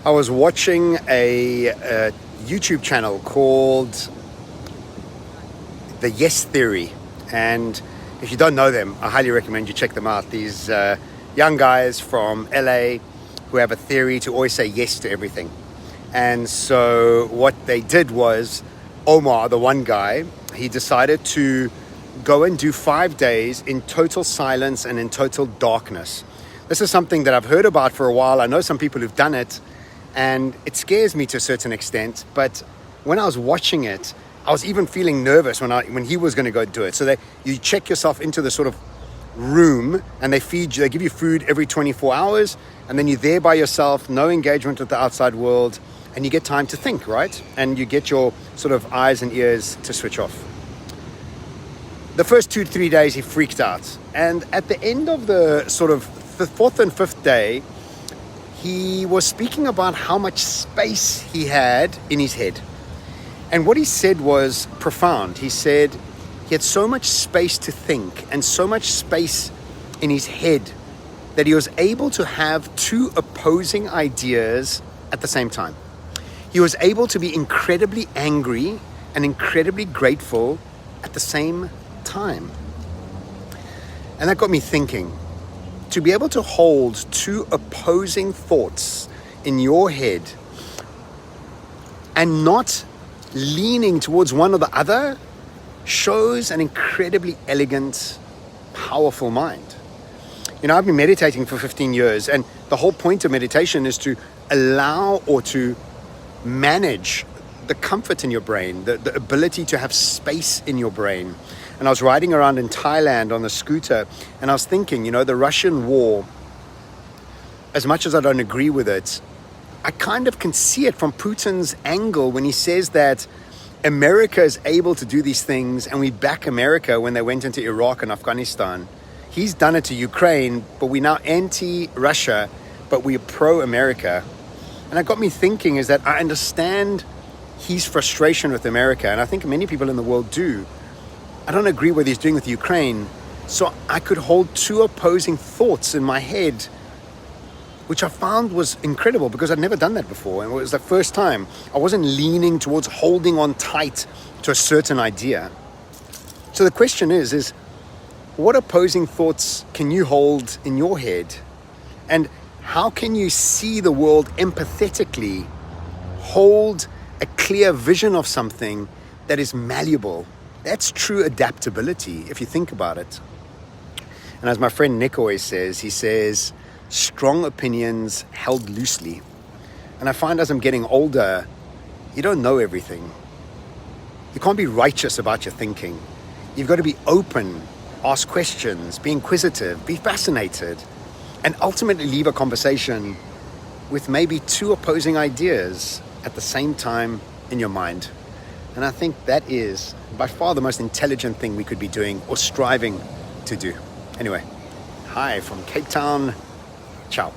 I was watching a YouTube channel called The Yes Theory, and if you don't know them, I highly recommend you check them out. These young guys from LA who have a theory to always say yes to everything. And so what they did was, Omar, the one guy, he decided to go and do 5 days in total silence and in total darkness. This is something that I've heard about for a while. I know some people who've done it, and it scares me to a certain extent. But when I was watching it, I was even feeling nervous when he was going to go do it. So you check yourself into the sort of room, and they give you food every 24 hours, and then you're there by yourself, no engagement with the outside world, and you get time to think, right? And you get your sort of eyes and ears to switch off. The first 2 to 3 days, he freaked out. And at the end of the sort of the fourth and fifth day, he was speaking about how much space he had in his head. And what he said was profound. He said he had so much space to think and so much space in his head that he was able to have two opposing ideas at the same time. He was able to be incredibly angry and incredibly grateful at the same time. And that got me thinking. To be able to hold two opposing thoughts in your head and not leaning towards one or the other shows an incredibly elegant, powerful mind. You know, I've been meditating for 15 years, and the whole point of meditation is to allow or to manage the comfort in your brain, the ability to have space in your brain. And I was riding around in Thailand on a scooter, and I was thinking, you know, the Russian war, as much as I don't agree with it, I kind of can see it from Putin's angle when he says that America is able to do these things, and we back America when they went into Iraq and Afghanistan. He's done it to Ukraine, but we're now anti-Russia, but we're pro-America. And it got me thinking is that I understand his frustration with America, and I think many people in the world do. I don't agree with what he's doing with Ukraine, so I could hold two opposing thoughts in my head, which I found was incredible because I'd never done that before, and it was the first time. I wasn't leaning towards holding on tight to a certain idea. So the question is what opposing thoughts can you hold in your head? And how can you see the world empathetically, hold a clear vision of something that is malleable? That's true adaptability, if you think about it. And as my friend Nick always says, he says, strong opinions held loosely. And I find as I'm getting older, you don't know everything. You can't be righteous about your thinking. You've got to be open, ask questions, be inquisitive, be fascinated, and ultimately leave a conversation with maybe two opposing ideas at the same time in your mind. And I think that is by far the most intelligent thing we could be doing or striving to do. Anyway, hi from Cape Town. Ciao.